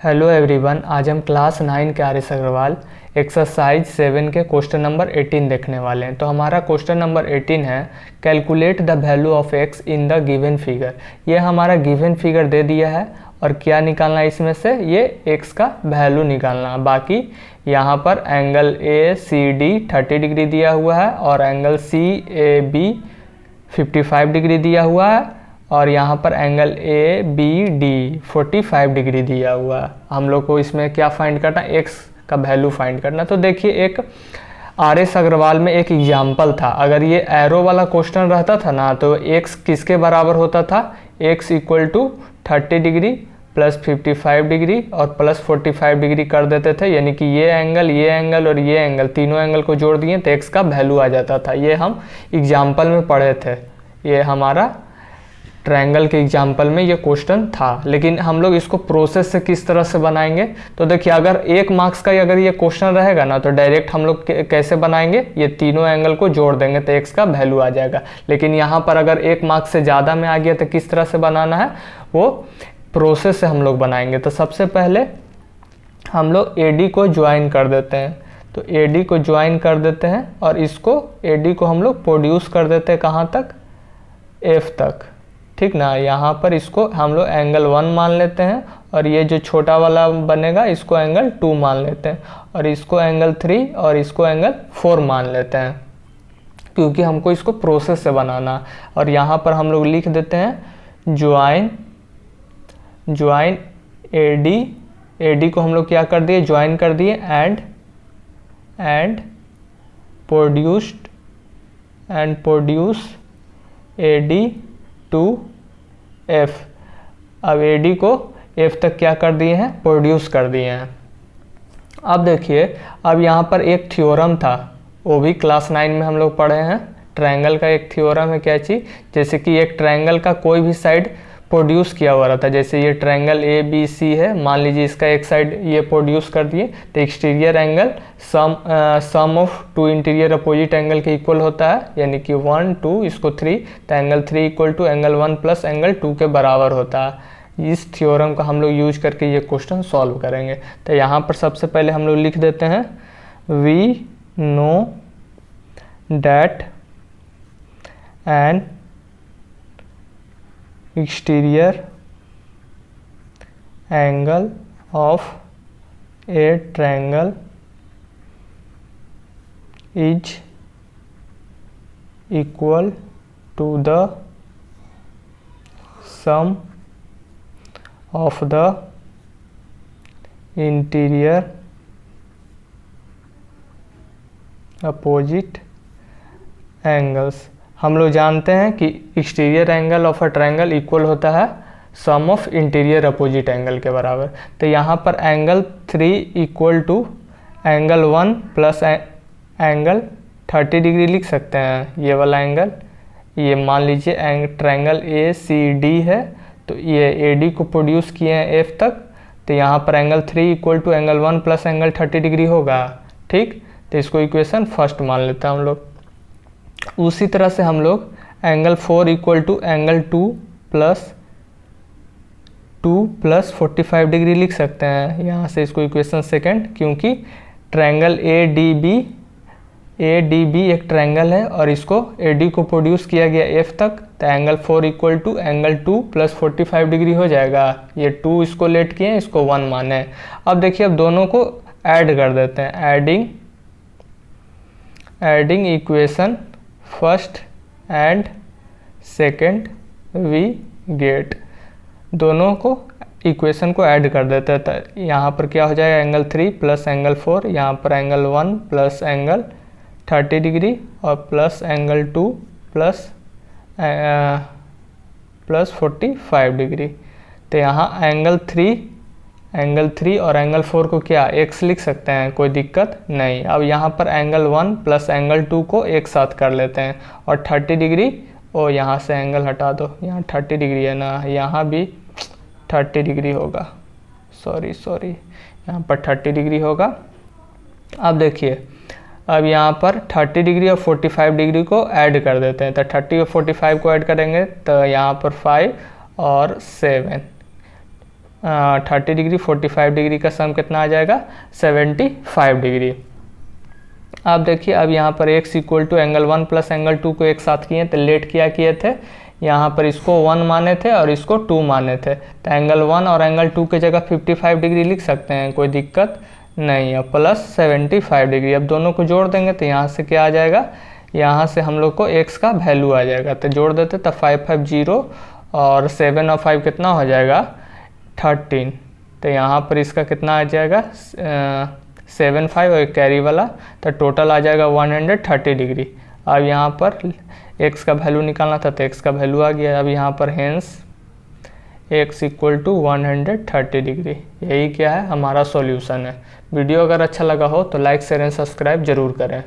Hello everyone, आज हम class 9 के आर.एस. अग्रवाल एक्सरसाइज 7 के क्वेश्चन नंबर 18 देखने वाले हैं। तो हमारा क्वेश्चन नंबर 18 है calculate the value of x in the given figure. ये हमारा गिवन फिगर दे दिया है और क्या निकालना है इसमें से, ये एक्स का वैल्यू निकालना है। बाकी यहाँ पर angle A C D 30 degree दिया हुआ है और angle C A B 55 degree दिया हुआ है और यहाँ पर angle A B D 45 degree दिया हुआ है। हम लोग को इसमें क्या फाइंड करना है, एक्स का वैल्यू फाइंड करना। तो देखिए, एक आर.एस. अग्रवाल में एक एग्जाम्पल था। अगर ये एरो वाला क्वेश्चन रहता था ना, तो एक्स किसके बराबर होता था, x equal to 30 degree plus 55 degree और प्लस 45 डिग्री कर देते थे। यानी कि ये एंगल और ये एंगल, तीनों एंगल को जोड़ दिए तो एक्स का वैल्यू आ जाता था। ये हम एग्जाम्पल में पढ़े थे, ये हमारा ट्रायंगल के एग्जाम्पल में ये क्वेश्चन था। लेकिन हम लोग इसको प्रोसेस से किस तरह से बनाएंगे, तो देखिए, अगर 1 मार्क्स का अगर ये क्वेश्चन रहेगा ना, तो डायरेक्ट हम लोग कैसे बनाएंगे, ये तीनों एंगल को जोड़ देंगे तो एक्स का वैल्यू आ जाएगा। लेकिन यहाँ पर अगर 1 मार्क्स से ज़्यादा में आ गया तो किस तरह से बनाना है, वो प्रोसेस से हम लोग बनाएंगे। तो सबसे पहले हम लोग AD को ज्वाइन कर देते हैं। तो AD को ज्वाइन कर देते हैं और इसको AD को हम लोग प्रोड्यूस कर देते हैं कहाँ तक, F तक, ठीक ना। यहाँ पर इसको हम लोग एंगल 1 मान लेते हैं और ये जो छोटा वाला बनेगा इसको एंगल 2 मान लेते हैं और इसको एंगल 3 और इसको एंगल 4 मान लेते हैं, क्योंकि हमको इसको प्रोसेस से बनाना। और यहाँ पर हम लोग लिख देते हैं ज्वाइन AD को हम लोग क्या कर दिए, ज्वाइन कर दिए and produce AD to F। अब AD को F तक क्या कर दिए हैं, प्रोड्यूस कर दिए हैं। अब देखिए, अब यहाँ पर एक थ्योरम था, वो भी क्लास 9 में हम लोग पढ़े हैं। ट्रायंगल का एक थ्योरम है, क्या चीज़, जैसे कि एक ट्रायंगल का कोई भी साइड प्रोड्यूस किया हुआ रहता है। जैसे ये ट्रायंगल ABC है, मान लीजिए इसका एक साइड ये प्रोड्यूस कर दिए, तो exterior angle sum of 2 interior opposite angle के इक्वल होता है। यानी कि 1 2 इसको 3, तो angle 3 equal to angle 1 plus angle 2 के बराबर होता है। इस थ्योरम का हम लोग यूज करके ये क्वेश्चन सॉल्व करेंगे। तो यहाँ पर सबसे पहले हम लोग लिख देते हैं we know that an exterior angle of a triangle is equal to the sum of the interior opposite angles। हम लोग जानते हैं कि exterior angle of a triangle equal होता है sum of interior opposite angle के बराबर। तो यहाँ पर angle 3 equal to angle 1 plus angle 30 degree लिख सकते हैं। ये वाला एंगल, ये मान लीजिए ट्रायंगल ACD है, तो ये AD को प्रोड्यूस किए हैं F तक। तो यहाँ पर angle 3 equal to angle 1 plus angle 30 degree होगा, ठीक। तो इसको इक्वेशन फर्स्ट मान लेते हैं हम लोग। उसी तरह से हम लोग angle 4 equal to angle 2 plus 45 degree लिख सकते हैं। यहाँ से इसको इक्वेशन सेकंड, क्योंकि ट्रायंगल ADB एक ट्रायंगल है और इसको AD को प्रोड्यूस किया गया F तक। तो angle 4 equal to angle 2 plus 45 degree हो जाएगा। ये 2 इसको लेट किए, इसको 1 माने। अब देखिए, अब दोनों को ऐड कर देते हैं, adding equation first and second we get. दोनों को इक्वेशन को ऐड कर देते हैं। तो यहाँ पर क्या हो जाएगा, एंगल 3 प्लस एंगल 4, यहाँ पर एंगल 1 प्लस एंगल 30 डिग्री और प्लस एंगल 2 प्लस 45 डिग्री। तो यहाँ एंगल 3 और एंगल 4 को क्या x लिख सकते हैं, कोई दिक्कत नहीं। अब यहाँ पर एंगल 1 प्लस एंगल 2 को एक साथ कर लेते हैं और 30 डिग्री, और यहाँ से एंगल हटा दो, यहाँ 30 डिग्री है ना, यहाँ भी 30 डिग्री होगा, सॉरी यहाँ पर 30 डिग्री होगा। अब देखिए, अब यहाँ पर 30 डिग्री और 45 डिग्री को ऐड कर देते हैं। तो 30 और 45 को ऐड करेंगे तो यहाँ पर 5 और 7 30 डिग्री, 45 डिग्री का सम कितना आ जाएगा 75 डिग्री। आप देखिए अब यहाँ पर x equal to angle 1 plus angle 2 को एक साथ किए तो लेट क्या किए थे, यहाँ पर इसको 1 माने थे और इसको 2 माने थे, तो एंगल 1 और एंगल 2 की जगह 55 डिग्री लिख सकते हैं, कोई दिक्कत नहीं है, प्लस 75 डिग्री। अब दोनों को जोड़ देंगे तो यहाँ से क्या आ जाएगा, यहाँ से हम लोग को x का वैल्यू आ जाएगा, तो जोड़ देते तो 550 और 7 और 5 कितना हो जाएगा 13, तो यहाँ पर इसका कितना आ जाएगा 75 और एक कैरी वाला, तो टोटल आ जाएगा 130 डिग्री। अब यहाँ पर x का वैल्यू निकालना था तो x का वैल्यू आ गया। अब यहाँ पर hence x equal to 130 degree, यही क्या है हमारा सॉल्यूशन है। वीडियो अगर अच्छा लगा हो तो लाइक शेयर एंड सब्सक्राइब जरूर करें।